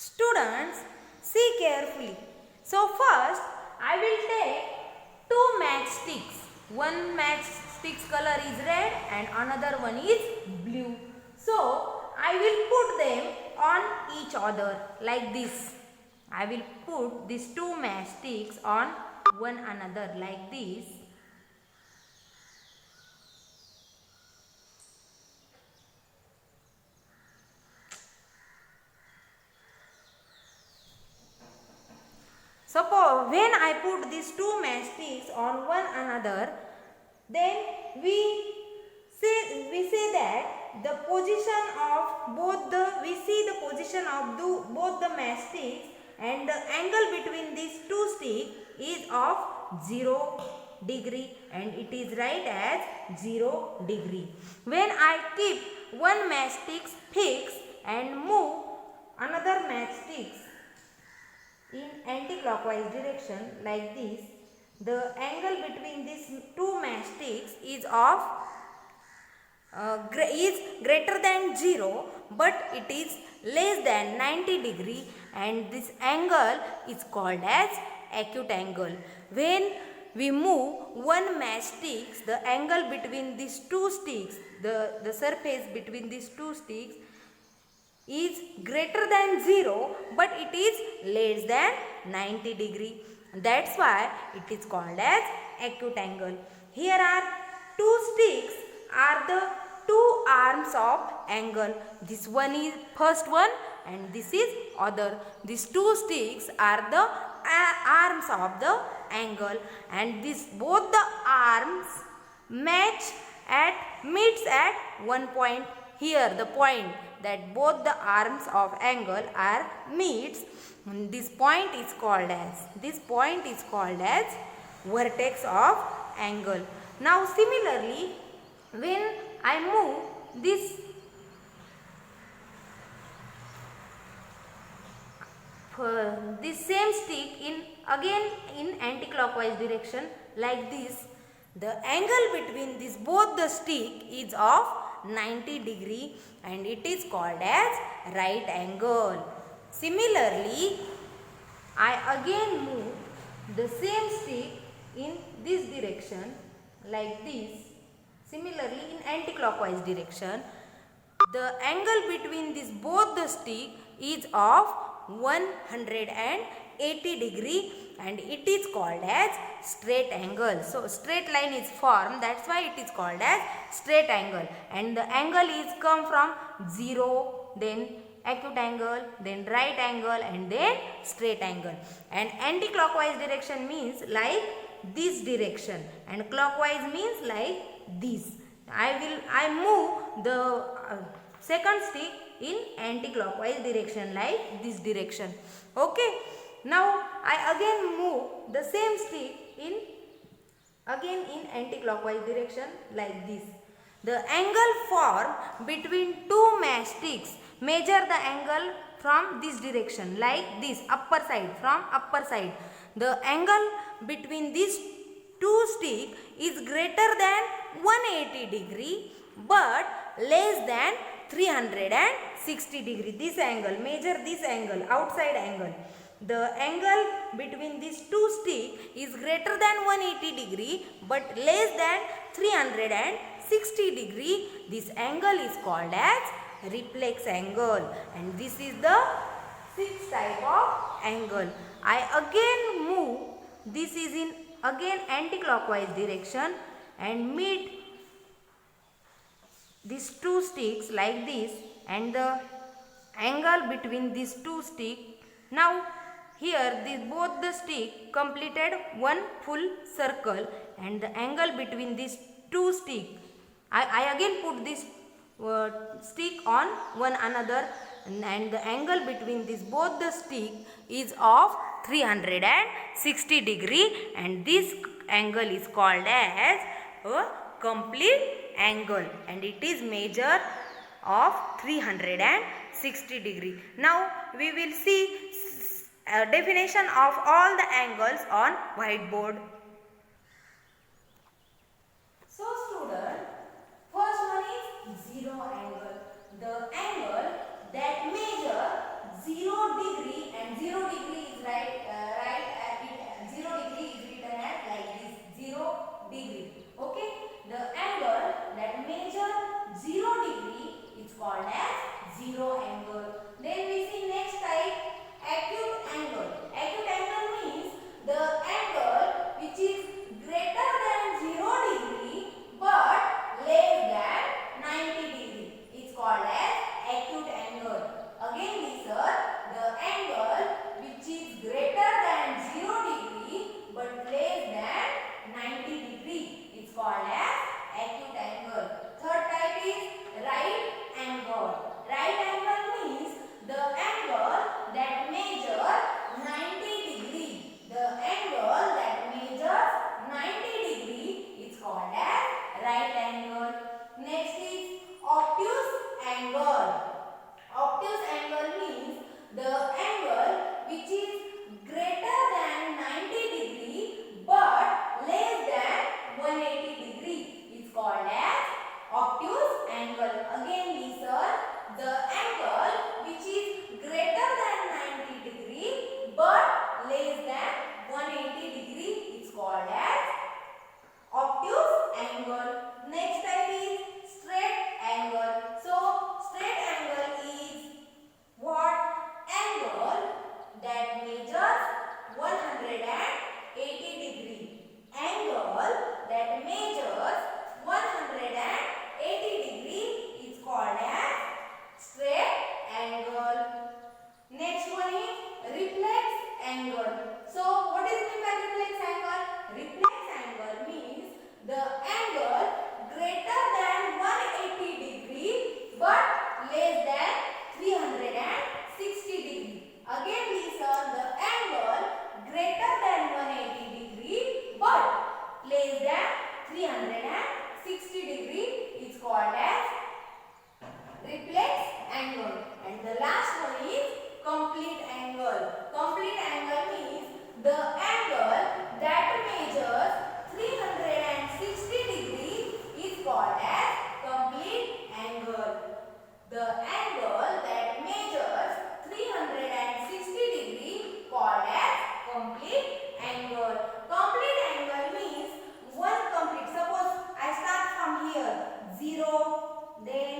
Students, see carefully. So first, I will take two matchsticks. One matchstick's color is red and another one is blue. So I will put them on each other like this. I will put these two matchsticks on one another like this. Suppose when I put these two matchsticks on one another, then we say that the position of both both the matchsticks and the angle between these two sticks is of 0 degree, and it is right as 0 degree. When I keep one matchstick fixed and move another matchstick in anti-clockwise direction like this, the angle between these two matchsticks is greater than 0, but it is less than 90 degree, and this angle is called as acute angle. When we move one matchstick, the angle between these two sticks, the surface between these two sticks is greater than 0, but it is less than 90 degree. That's why it is called as acute angle. Here are two sticks are the two arms of angle. This one is first one and this is other. These two sticks are the arms of the angle, and this both the arms meets at one point. Here the point that both the arms of angle are meets, this point is called as vertex of angle. Now similarly, when I move this same stick again in anti-clockwise direction like this, the angle between both the stick is of 90 degree, and it is called as right angle. Similarly, I again move the same stick in this direction like this. Similarly, in anti-clockwise direction, the angle between both the stick is of 180 degree, and it is called as straight angle. So straight line is formed, that's why it is called as straight angle, and the angle is come from 0, then acute angle, then right angle, and then straight angle. And anti-clockwise direction means like this direction, and clockwise means like this. I move the second stick in anti-clockwise direction like this direction. Okay. Now I again move the same stick in anti-clockwise direction like this. The angle formed between two matchsticks, measure the angle from this direction like this, upper side, from upper side. The angle between these two sticks is greater than 180 degree but less than 360 degree. This angle, measure this angle, outside angle. The angle between these two sticks is greater than 180 degree but less than 360 degree. This angle is called as reflex angle, and this is the sixth type of angle. I again move, this is in again anti-clockwise direction, and meet these two sticks like this, and the angle between these two sticks. Now here both the stick completed one full circle, and the angle between these two sticks, I again put this stick on one another, and the angle between both the stick is of 360 degree, and this angle is called as a complete angle, and it is measure of 360 degree. Now we will see definition of all the angles on whiteboard. So student, first one is zero angle. The angle that measure 0 degree 0 degree is 0 degree is written as like this, 0 degree. Okay, the angle that measure 0 degree is called as zero angle. Then we see next type, acute angle. Acute angle means the angle which is greater than 0 degree but less than 90 degree. It's called as acute angle. Again listen, the angle which is greater than 0 degree but less than 90 degree. It's called as acute angle. Third type is right angle. Right angle means the angle that measures 90 degree. The angle that measures 90 degree is called as right angle. Next is obtuse angle. Obtuse angle means the angle which is greater than 90 degree but less than 180 degree. It's called as obtuse angle. Again listen, the angle which is greater than 90 degree but less than 180 degree is called as obtuse angle. Next type is straight angle. So straight angle is what? Angle that measures 180 degree. Angle that measures 180 degree is called as straight angle. Next one is reflex angle. So what is meant by reflex angle? Reflex angle means the angle greater than 180 degree but less than 360 degree. Again listen, the angle greater than 180 degree but less than 360 degree is called as reflex angle. And the last one is complete angle. Complete angle means the angle that measures 360 degree is called as complete angle. The angle that measures 360 degree called as complete angle. Complete angle means one complete. Suppose I start from here 0, then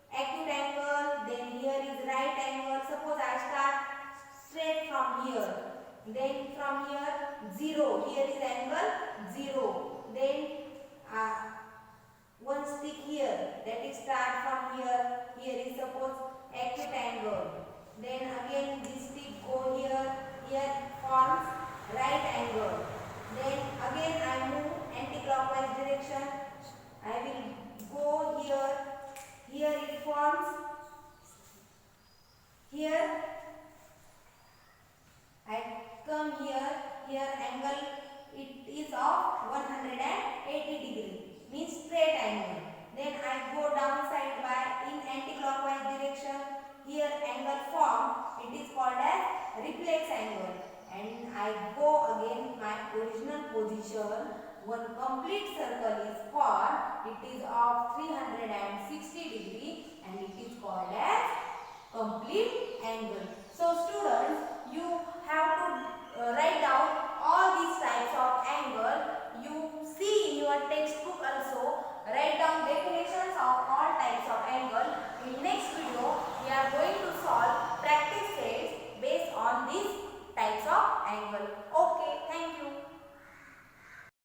acute angle, then here is right angle. Suppose I start straight from here, then from here 0, here is angle 0, then one stick here, that is start from here, here is suppose acute angle, then again this stick go here, here forms right angle, then again I move anti-clockwise direction, I will go here, here it forms, here I come here, here angle it is of 180 degree, means straight angle. Then I go downside by in anti-clockwise direction, here angle form, it is called as reflex angle, and I go again my original position, one complete circle is formed, it is of 360 degree and it is called as complete angle. So students, you have to write down all these types of angle. You see in your textbook also, write down definitions of all types of angle. In next video, we are going to solve practice sets based on these types of angle.